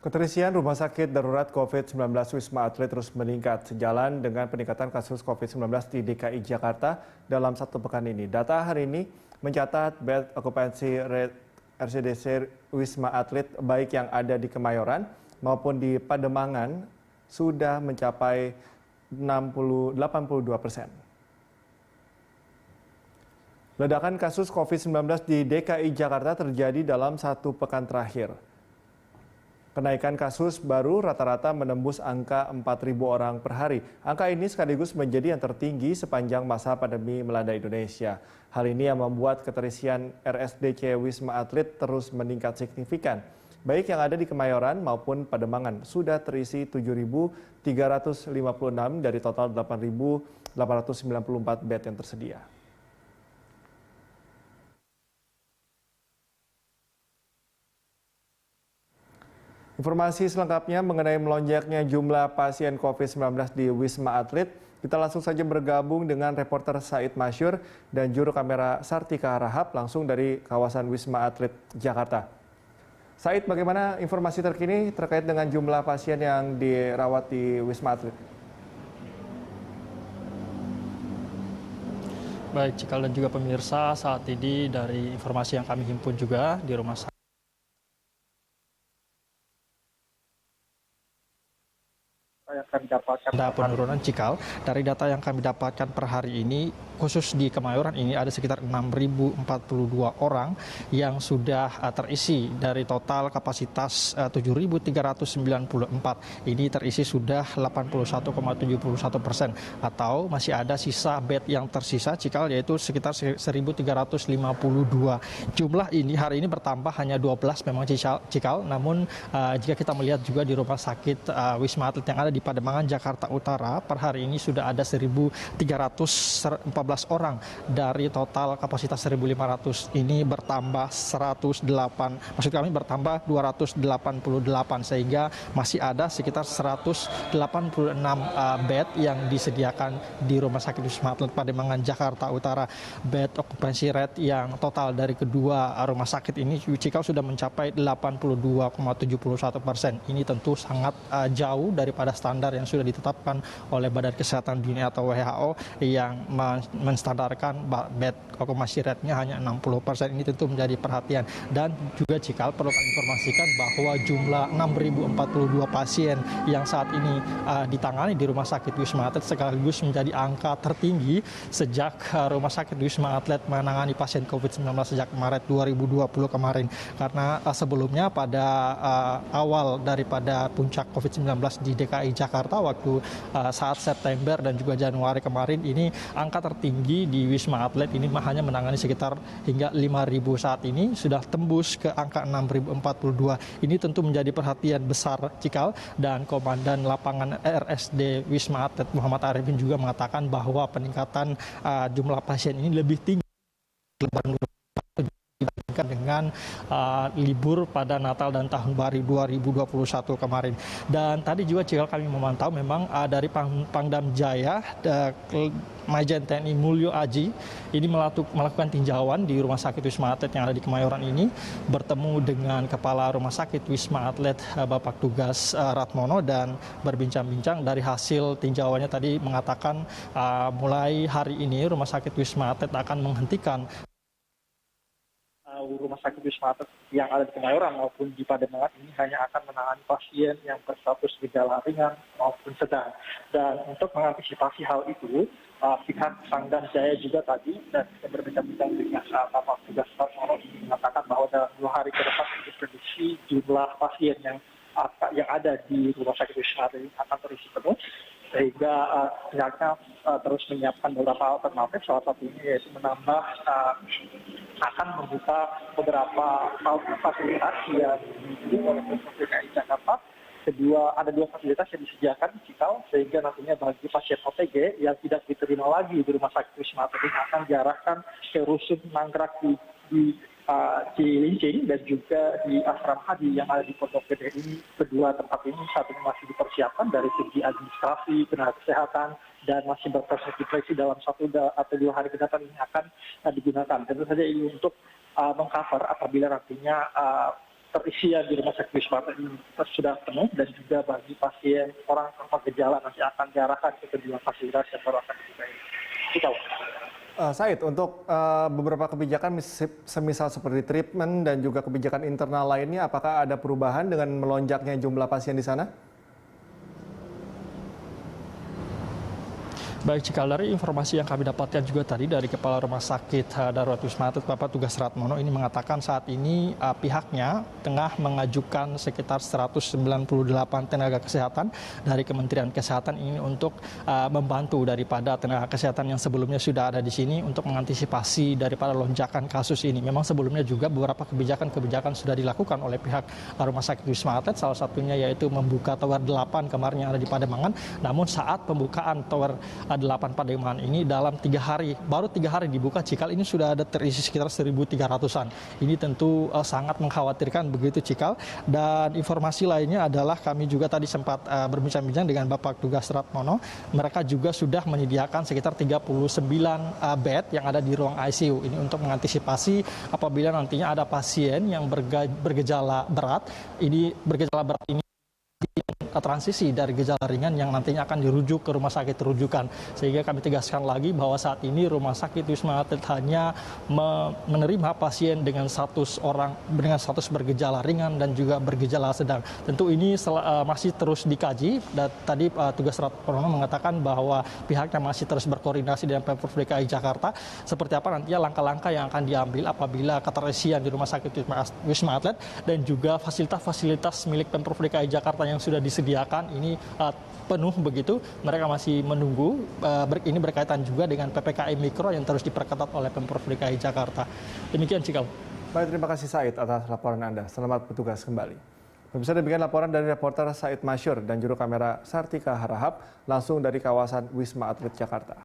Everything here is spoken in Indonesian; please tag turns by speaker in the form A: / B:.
A: Keterisian rumah sakit darurat COVID-19 Wisma Atlet terus meningkat sejalan dengan peningkatan kasus COVID-19 di DKI Jakarta dalam satu pekan ini. Data hari ini mencatat bed occupancy rate RCDC Wisma Atlet baik yang ada di Kemayoran maupun di Pademangan sudah mencapai 82%. Ledakan kasus COVID-19 di DKI Jakarta terjadi dalam satu pekan terakhir. Kenaikan kasus baru rata-rata menembus angka 4.000 orang per hari. Angka ini sekaligus menjadi yang tertinggi sepanjang masa pandemi melanda Indonesia. Hal ini yang membuat keterisian RSDC Wisma Atlet terus meningkat signifikan. Baik yang ada di Kemayoran maupun Pademangan sudah terisi 7.356 dari total 8.894 bed yang tersedia. Informasi selengkapnya mengenai melonjaknya jumlah pasien COVID-19 di Wisma Atlet, kita langsung saja bergabung dengan reporter Said Masyur dan juru kamera Sartika Rahab langsung dari kawasan Wisma Atlet Jakarta. Said, bagaimana informasi terkini terkait dengan jumlah pasien yang dirawat di Wisma Atlet?
B: Baik, Cikal dan juga pemirsa, saat ini dari informasi yang kami himpun juga di rumah sakit
C: yang kami dapatkan
B: penurunan Cikal. Dari data yang kami dapatkan per hari ini, khusus di Kemayoran ini ada sekitar 6.042 orang yang sudah terisi dari total kapasitas 7.394. Ini terisi sudah 81,71% atau masih ada sisa bed yang tersisa Cikal, yaitu sekitar 1.352. Jumlah ini hari ini bertambah hanya 12 memang Cikal, namun jika kita melihat juga di rumah sakit Wisma Atlet yang ada di Pademangan, Jakarta Utara, per hari ini sudah ada 1.314 orang dari total kapasitas 1.500 ini bertambah 108, maksud kami bertambah 288, sehingga masih ada sekitar 186 bed yang disediakan di Rumah Sakit Wisma Atlet Pademangan, Jakarta Utara. Bed occupancy rate yang total dari kedua rumah sakit ini Cikal sudah mencapai 82,71%. Ini tentu sangat jauh daripada standar yang sudah ditetapkan oleh Badan Kesehatan Dunia atau WHO yang menstandarkan bed occupancy rate-nya hanya 60%. Ini tentu menjadi perhatian. Dan juga Cikal perlu kami informasikan bahwa jumlah 6.042 pasien yang saat ini ditangani di Rumah Sakit Wisma Atlet sekaligus menjadi angka tertinggi sejak Rumah Sakit Wisma Atlet menangani pasien COVID-19 sejak Maret 2020 kemarin. Karena sebelumnya pada awal daripada puncak COVID-19 di DKI Jakarta waktu saat September dan juga Januari kemarin, ini angka tertinggi di Wisma Atlet ini hanya menangani sekitar hingga 5.000. Saat ini sudah tembus ke angka 6.042. Ini tentu menjadi perhatian besar Cikal, dan Komandan Lapangan RSD Wisma Atlet Muhammad Arifin juga mengatakan bahwa peningkatan jumlah pasien ini lebih tinggi dibandingkan dengan libur pada Natal dan Tahun Baru 2021 kemarin. Dan tadi juga Cikal kami memantau memang dari Pangdam Jaya, Majen TNI Mulyo Aji ini melakukan tinjauan di Rumah Sakit Wisma Atlet yang ada di Kemayoran ini, bertemu dengan Kepala Rumah Sakit Wisma Atlet Bapak Tugas Ratmono, dan berbincang-bincang. Dari hasil tinjauannya tadi mengatakan mulai hari ini Rumah Sakit Wisma Atlet akan menghentikan
C: Rumah Sakit Wisma Atlet yang ada di Kemayoran maupun di Pademangan ini hanya akan menangani pasien yang berstatus gejala ringan maupun sedang. Dan untuk mengantisipasi hal itu, pihak Pangdam Jaya juga tadi, dan kita berbincang-bincang dengan Bapak Tugas Ratmono ini mengatakan bahwa dalam 2 hari ke depan diprediksi jumlah pasien yang ada di Rumah Sakit Wisma Atlet ini akan terisi penuh, sehingga pihaknya terus menyiapkan beberapa alternatif, salah satunya yaitu menambah akan membuka beberapa fasilitas yang dimiliki oleh Pemprov DKI Jakarta. Kedua, ada 2 fasilitas yang disediakan Cikal, sehingga nantinya bagi pasien OTG yang tidak diterima lagi di Rumah Sakit Wisma Atlet ini akan diarahkan ke rusun mangkrak di Cilincing dan juga di Asrama Haji yang ada di Pondok Gede ini. Kedua tempat ini saat ini masih dipersiapkan dari segi administrasi, tenaga kesehatan, dan masih berproses diprediksi dalam 1 atau 2 hari ke depan ini akan digunakan. Tentu saja ini untuk mengcover apabila nantinya keterisian di rumah sakit Wisma Atlet ini sudah penuh, dan juga bagi pasien orang tanpa gejala nanti akan diarahkan ke kedua fasilitas yang baru akan dibuka ini.
A: Said, untuk beberapa kebijakan semisal seperti treatment dan juga kebijakan internal lainnya, apakah ada perubahan dengan melonjaknya jumlah pasien di sana?
B: Baik, Cikal, dari informasi yang kami dapatkan juga tadi dari Kepala Rumah Sakit Darurat Wisma Atlet Bapak Tugas Ratmono ini mengatakan saat ini pihaknya tengah mengajukan sekitar 198 tenaga kesehatan dari Kementerian Kesehatan ini untuk membantu daripada tenaga kesehatan yang sebelumnya sudah ada di sini untuk mengantisipasi daripada lonjakan kasus ini. Memang sebelumnya juga beberapa kebijakan-kebijakan sudah dilakukan oleh pihak Rumah Sakit Wisma Atlet, salah satunya yaitu membuka Tower 8 kemarin yang ada di Pademangan. Namun saat pembukaan Tower 8 Pademangan ini dalam 3 hari, baru 3 hari dibuka, Cikal, ini sudah ada terisi sekitar 1.300-an. Ini tentu sangat mengkhawatirkan begitu, Cikal. Dan informasi lainnya adalah kami juga tadi sempat berbincang-bincang dengan Bapak Tugas Ratmono. Mereka juga sudah menyediakan sekitar 39 bed yang ada di ruang ICU. Ini untuk mengantisipasi apabila nantinya ada pasien yang bergejala berat. Bergejala berat ini transisi dari gejala ringan yang nantinya akan dirujuk ke rumah sakit rujukan. Sehingga kami tegaskan lagi bahwa saat ini rumah sakit Wisma Atlet hanya menerima pasien dengan status bergejala ringan dan juga bergejala sedang. Tentu ini masih terus dikaji. Dan tadi Tugas Ratmono mengatakan bahwa pihaknya masih terus berkoordinasi dengan Pemprov DKI Jakarta seperti apa nantinya langkah-langkah yang akan diambil apabila keterisian di rumah sakit Wisma Atlet dan juga fasilitas-fasilitas milik Pemprov DKI Jakarta yang sudah disediakan ini penuh begitu. Mereka masih menunggu. Ini berkaitan juga dengan PPKM Mikro yang terus diperketat oleh Pemprov DKI Jakarta. Demikian, Cikal.
A: Baik, terima kasih Said atas laporan Anda. Selamat bertugas kembali. Pemirsa, demikian laporan dari reporter Said Masyur dan juru kamera Sartika Harahap langsung dari kawasan Wisma Atlet Jakarta.